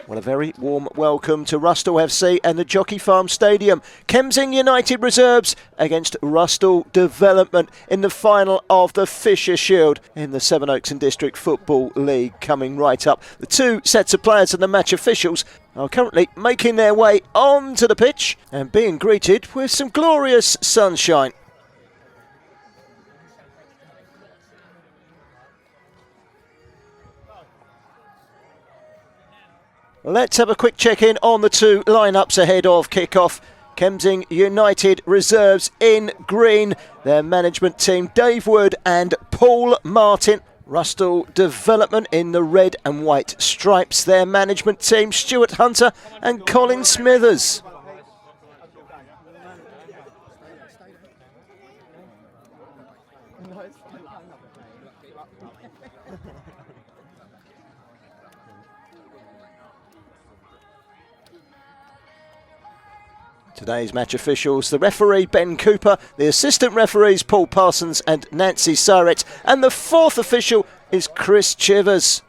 Well, a very warm welcome to Rusthall FC and the Jockey Farm Stadium. Kemsing United reserves against Rusthall Development in the final of the Fisher Shield in the Sevenoaks and District Football League coming right up. The two sets of players and the match officials are currently making their way onto the pitch and being greeted with some glorious sunshine. Let's have a quick check-in on the two lineups ahead of kick-off. Kemsing United reserves in green. Their management team, Dave Wood and Paul Martin. Rusthall Development in the red and white stripes. Their management team, Stuart Hunter and Colin Smithers. Today's match officials, the referee Ben Cooper, the assistant referees Paul Parsons and Nancy Siret, and the fourth official is Chris Chivers.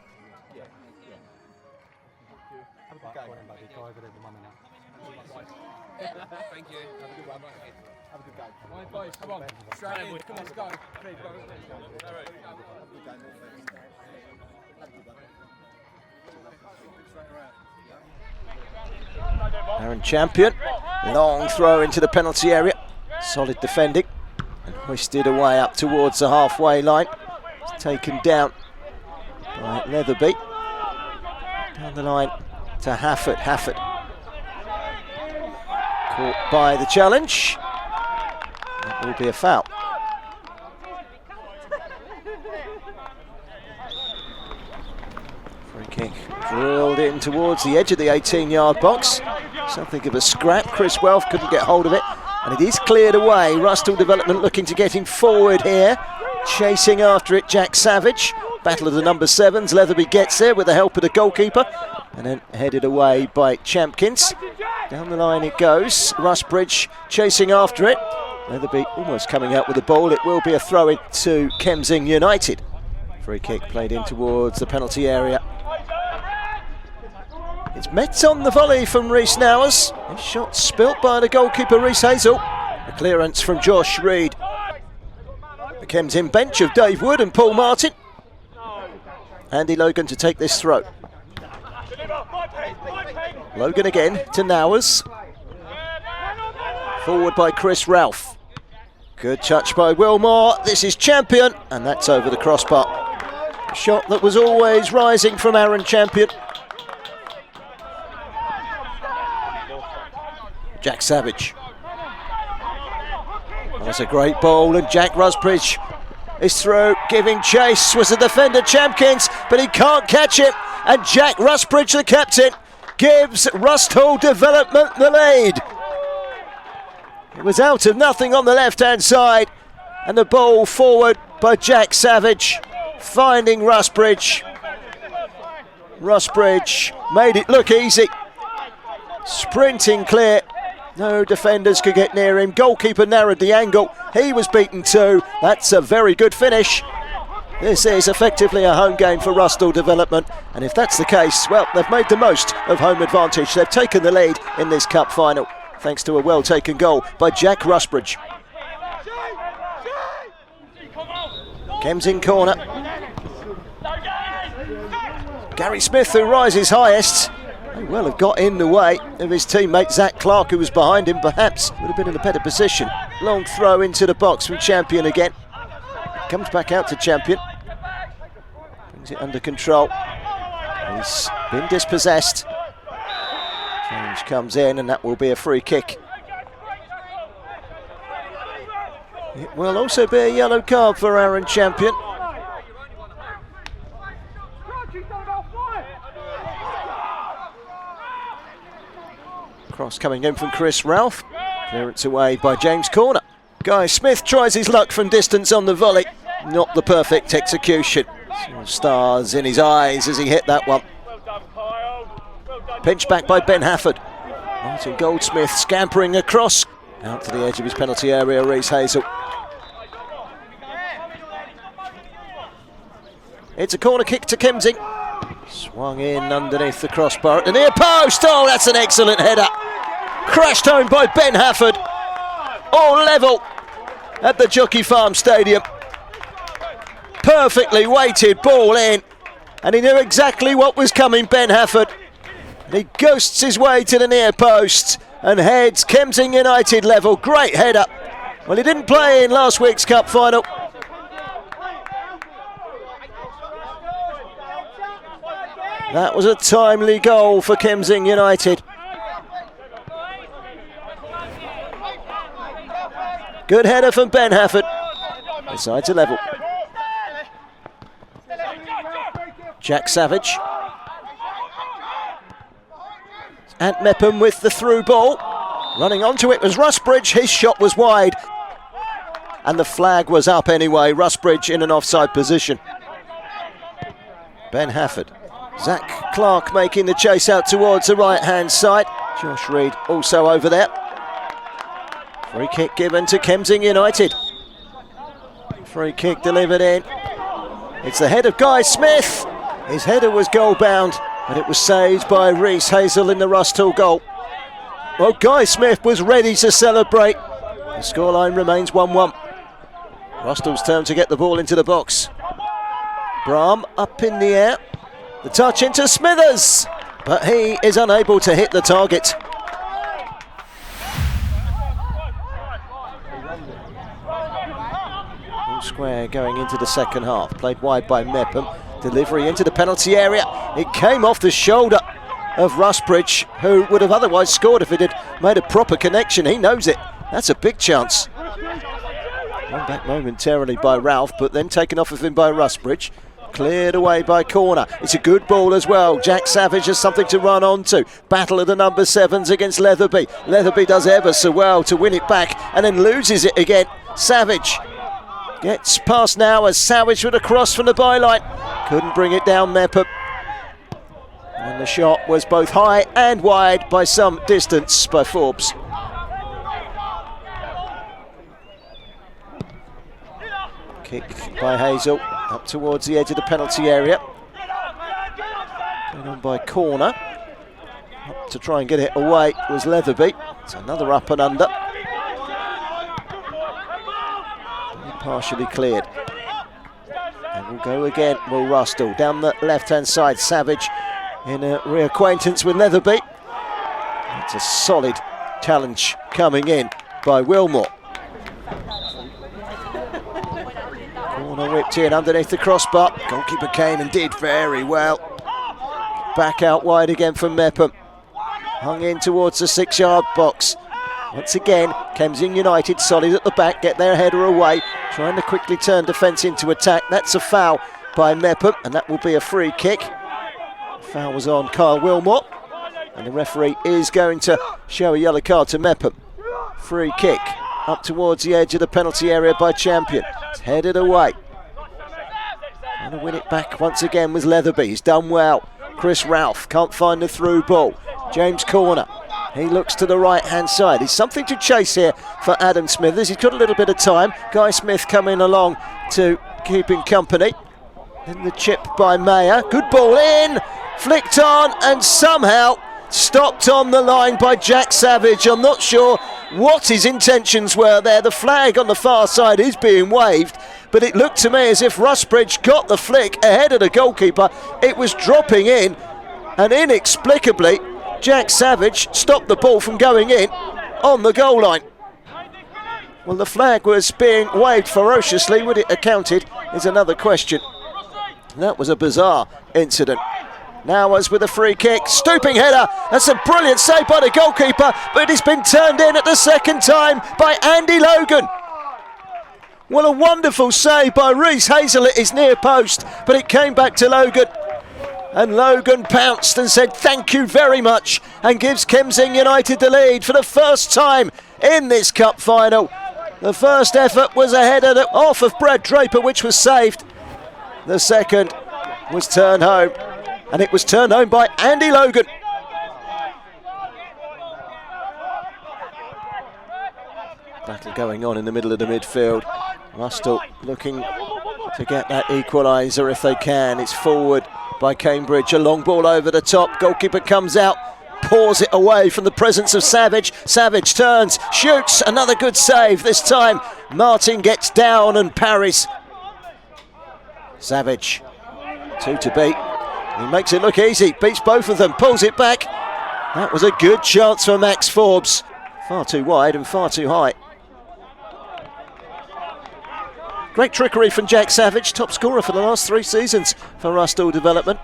Aaron Champion, long throw into the penalty area, solid defending and hoisted away up towards the halfway line. It's taken down by Leatherby, down the line to Hafford. Caught by the challenge, that will be a foul. Free kick drilled in towards the edge of the 18-yard box. Something of a scrap. Chris Welf couldn't get hold of it, and it is cleared away. Rusthall Development looking to get him forward here. Chasing after it, Jack Savage. Battle of the number 7s. Leatherby gets there with the help of the goalkeeper, and then headed away by Champkins. Down the line it goes. Rusbridge chasing after it. Leatherby almost coming out with the ball. It will be a throw-in to Kemsing United. Free kick played in towards the penalty area. It's met on the volley from Rhys Nowers. His shot spilt by the goalkeeper Rhys Hazel. A clearance from Josh Reed. The Kemsing bench of Dave Wood and Paul Martin. Andy Logan to take this throw. Logan again to Nowers. Forward by Chris Ralph. Good touch by Wilmore. This is Champion, and that's over the crossbar. A shot that was always rising from Aaron Champion. Jack Savage. That's a great ball, and Jack Rusbridge is through, giving chase. Was the defender Champkins, but he can't catch it. And Jack Rusbridge, the captain, gives Rusthall Development the lead. It was out of nothing on the left-hand side, and the ball forward by Jack Savage, finding Rusbridge. Rusbridge made it look easy. Sprinting clear. No defenders could get near him. Goalkeeper narrowed the angle. He was beaten too. That's a very good finish. This is effectively a home game for Rusthall Development. And if that's the case, well, they've made the most of home advantage. They've taken the lead in this cup final, thanks to a well-taken goal by Jack Rusbridge. Kemsing corner. Gary Smith, who rises highest, may well have got in the way of his teammate Zach Clark, who was behind him. Perhaps would have been in a better position. Long throw into the box from Champion again. Comes back out to Champion. Brings it under control. He's been dispossessed. Challenge comes in, and that will be a free kick. It will also be a yellow card for Aaron Champion. Cross coming in from Chris Ralph. Clearance away by James Corner. Guy Smith tries his luck from distance on the volley. Not the perfect execution. Some stars in his eyes as he hit that one. Pinched back by Ben Hafford. Martin Goldsmith scampering across. Out to the edge of his penalty area, Rhys Hazel. It's a corner kick to Kemsing. Swung in underneath the crossbar at the near post. Oh, that's an excellent header. Crashed home by Ben Hafford. All level at the Jockey Farm Stadium. Perfectly weighted ball in. And he knew exactly what was coming, Ben Hafford. And he ghosts his way to the near post and heads Kemsing United level. Great header. Well, he didn't play in last week's cup final. That was a timely goal for Kemsing United. Good header from Ben Hafford. Inside to level. Jack Savage. Ant Mepham with the through ball. Running onto it was Rusbridge. His shot was wide. And the flag was up anyway. Rusbridge in an offside position. Ben Hafford. Zach Clark making the chase out towards the right-hand side. Josh Reed also over there. Free kick given to Kemsing United. Free kick delivered in. It's the head of Guy Smith. His header was goal-bound, but it was saved by Reese Hazel in the Rusthall goal. Well, Guy Smith was ready to celebrate. The scoreline remains 1-1. Rusthall's turn to get the ball into the box. Brahm up in the air. The touch into Smithers, but he is unable to hit the target. All square going into the second half. Played wide by Mepham. Delivery into the penalty area. It came off the shoulder of Rusbridge, who would have otherwise scored if it had made a proper connection. He knows it. That's a big chance. Run back momentarily by Ralph, but then taken off of him by Rusbridge. Cleared away by corner. It's a good ball as well. Jack Savage has something to run on to. Battle of the number 7s against Leatherby. Leatherby does ever so well to win it back and then loses it again. Savage gets past now as Savage with a cross from the byline. Couldn't bring it down, Mepham. And the shot was both high and wide by some distance by Forbes. Kick by Hazel up towards the edge of the penalty area. Going on by corner. Up to try and get it away was Leatherby. It's another up and under. Partially cleared. And we'll go again, Will Rusthall. Down the left-hand side, Savage in a reacquaintance with Leatherby. It's a solid challenge coming in by Wilmore. Corner whipped in underneath the crossbar. Goalkeeper came and did very well. Back out wide again from Mepham. Hung in towards the 6-yard box. Once again, Kemsing United solid at the back, get their header away, trying to quickly turn defence into attack. That's a foul by Mepham, and that will be a free kick. Foul was on Kyle Wilmore, and the referee is going to show a yellow card to Mepham. Free kick up towards the edge of the penalty area by Champion. It's headed away. Trying to win it back once again was Leatherby. He's done well. Chris Ralph can't find the through ball. James Corner. He looks to the right-hand side. He's something to chase here for Adam Smithers. He's got a little bit of time. Guy Smith coming along to keep him company. Then the chip by Mayer. Good ball in. Flicked on and somehow stopped on the line by Jack Savage. I'm not sure what his intentions were there. The flag on the far side is being waved, but it looked to me as if Rusbridge got the flick ahead of the goalkeeper. It was dropping in, and inexplicably Jack Savage stopped the ball from going in on the goal line. Well, the flag was being waved ferociously. Would it have counted is another question. That was a bizarre incident. Now as with a free kick, stooping header. That's a brilliant save by the goalkeeper, but it's been turned in at the second time by Andy Logan. Well, a wonderful save by Reese Hazel at his near post, but it came back to Logan. And Logan pounced and said thank you very much and gives Kemsing United the lead for the first time in this cup final. The first effort was a header off of Brad Draper, which was saved. The second was turned home, and it was turned home by Andy Logan. Battle going on in the middle of the midfield. Rusthall looking to get that equaliser if they can. It's forward by Cambridge. A long ball over the top. Goalkeeper comes out, paws it away from the presence of Savage. Savage turns, shoots, another good save. This time Martin gets down and parries. Savage, 2 to beat. He makes it look easy, beats both of them, pulls it back. That was a good chance for Max Forbes. Far too wide and far too high. Great trickery from Jack Savage, top scorer for the last 3 seasons for Rusthall Development.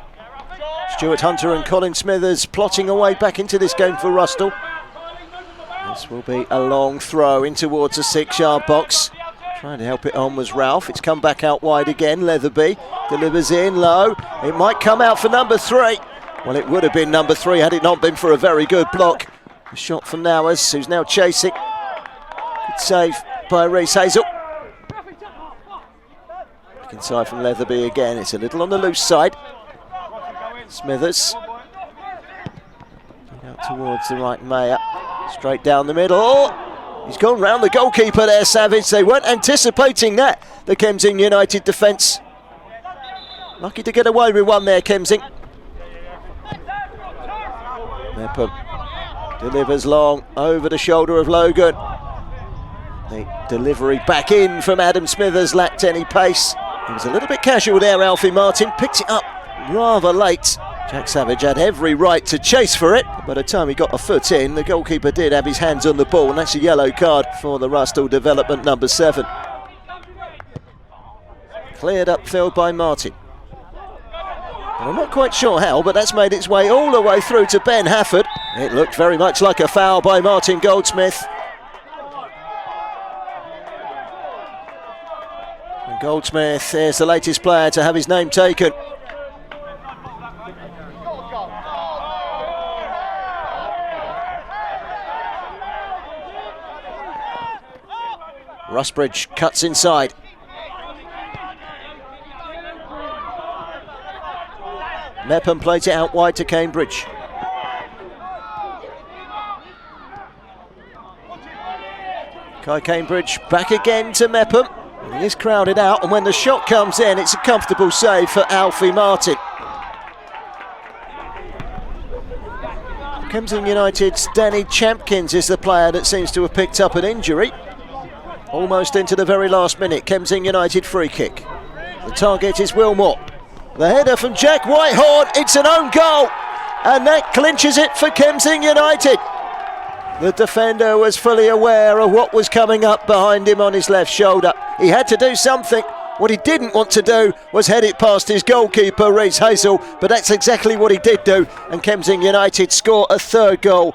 Stuart Hunter and Colin Smithers plotting away back into this game for Rusthall. This will be a long throw in towards the 6-yard box. Trying to help it on was Ralph. It's come back out wide again. Leatherby delivers in low. It might come out for number 3. Well, it would have been number 3 had it not been for a very good block. A shot from Nowers, who's now chasing. Good save by Reese Hazel. Back inside from Leatherby again. It's a little on the loose side. Smithers. Out towards the right Mayer. Straight down the middle. He's gone round the goalkeeper there, Savage. They weren't anticipating that, the Kemsing United defence. Lucky to get away with one there, Kemsing. Mepham delivers long over the shoulder of Logan. The delivery back in from Adam Smithers lacked any pace. He was a little bit casual there, Alfie Martin. Picked it up rather late. Jack Savage had every right to chase for it. By the time he got a foot in, the goalkeeper did have his hands on the ball, and that's a yellow card for the Rusthall Development number 7. Cleared upfield by Martin. And I'm not quite sure how, but that's made its way all the way through to Ben Hafford. It looked very much like a foul by Martin Goldsmith. And Goldsmith is the latest player to have his name taken. Rusbridge cuts inside. Mepham plays it out wide to Cambridge. Kai Cambridge back again to Mepham. He is crowded out, and when the shot comes in, it's a comfortable save for Alfie Martin. Kemsing United's Danny Champkins is the player that seems to have picked up an injury. Almost into the very last minute, Kemsing United free kick. The target is Wilmore. The header from Jack Whitehorn, it's an own goal, and that clinches it for Kemsing United. The defender was fully aware of what was coming up behind him on his left shoulder. He had to do something. What he didn't want to do was head it past his goalkeeper, Reese Hazel, but that's exactly what he did do, and Kemsing United score a 3rd goal.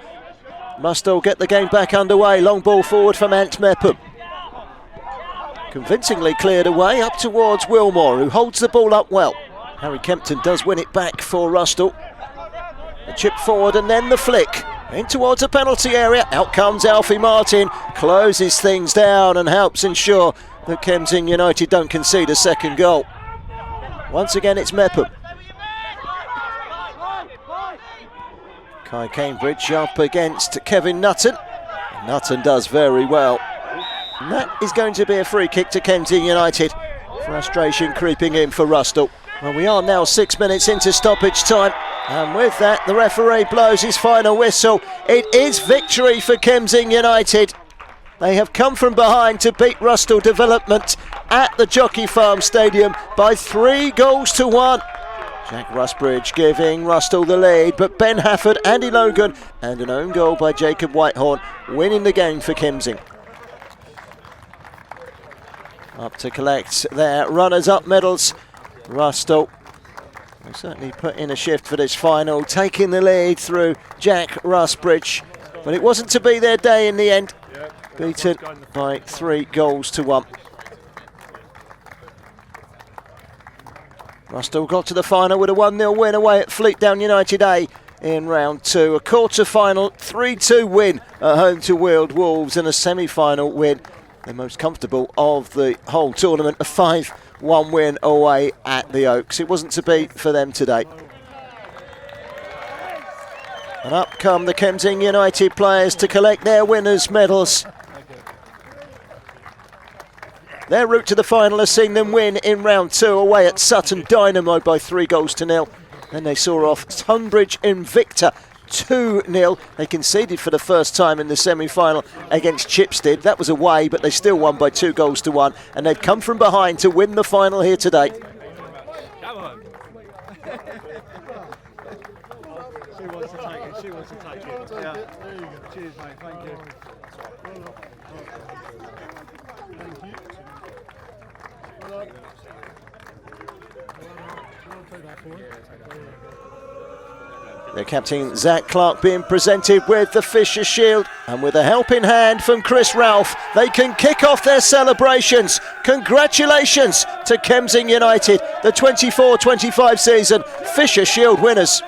Rusthall get the game back underway. Long ball forward from Ant Mepham. Convincingly cleared away up towards Wilmore, who holds the ball up well. Harry Kempton does win it back for Rusthall. A chip forward and then the flick in towards the penalty area. Out comes Alfie Martin, closes things down and helps ensure that Kemsing United don't concede a 2nd goal. Once again it's Mepham. Kai Cambridge up against Kevin Nutton. Nutton does very well. And that is going to be a free kick to Kemsing United. Frustration creeping in for Rusthall. Well, we are now 6 minutes into stoppage time, and with that the referee blows his final whistle. It is victory for Kemsing United. They have come from behind to beat Rusthall Development at the Jockey Farm Stadium by 3 goals to 1. Jack Rusbridge giving Rusthall the lead, but Ben Hafford, Andy Logan and an own goal by Jacob Whitehorn winning the game for Kemsing. Up to collect their runners-up medals. Rusthall will certainly put in a shift for this final, taking the lead through Jack Rusbridge, but it wasn't to be their day in the end. Beaten by 3 goals to 1. Rusthall got to the final with a 1-0 win away at Fleetdown United A in round 2. A quarter-final 3-2 win at home to Weald Wolves, and a semi-final win, the most comfortable of the whole tournament, a 5-1 win away at the Oaks. It wasn't to be for them today. And up come the Kemsing United players to collect their winners' medals. Their route to the final has seen them win in round 2 away at Sutton Dynamo by 3 goals to 0. Then they saw off Tunbridge Invicta 2-0. They conceded for the first time in the semi-final against Chipstead. That was away, but they still won by 2-1, and they've come from behind to win the final here today. She wants to take it. She wants to take it. Yeah. There you go. Cheers, mate. Thank you. Thank you. Their captain Zach Clark being presented with the Fisher Shield, and with a helping hand from Chris Ralph, they can kick off their celebrations. Congratulations to Kemsing United, the 24-25 season Fisher Shield winners.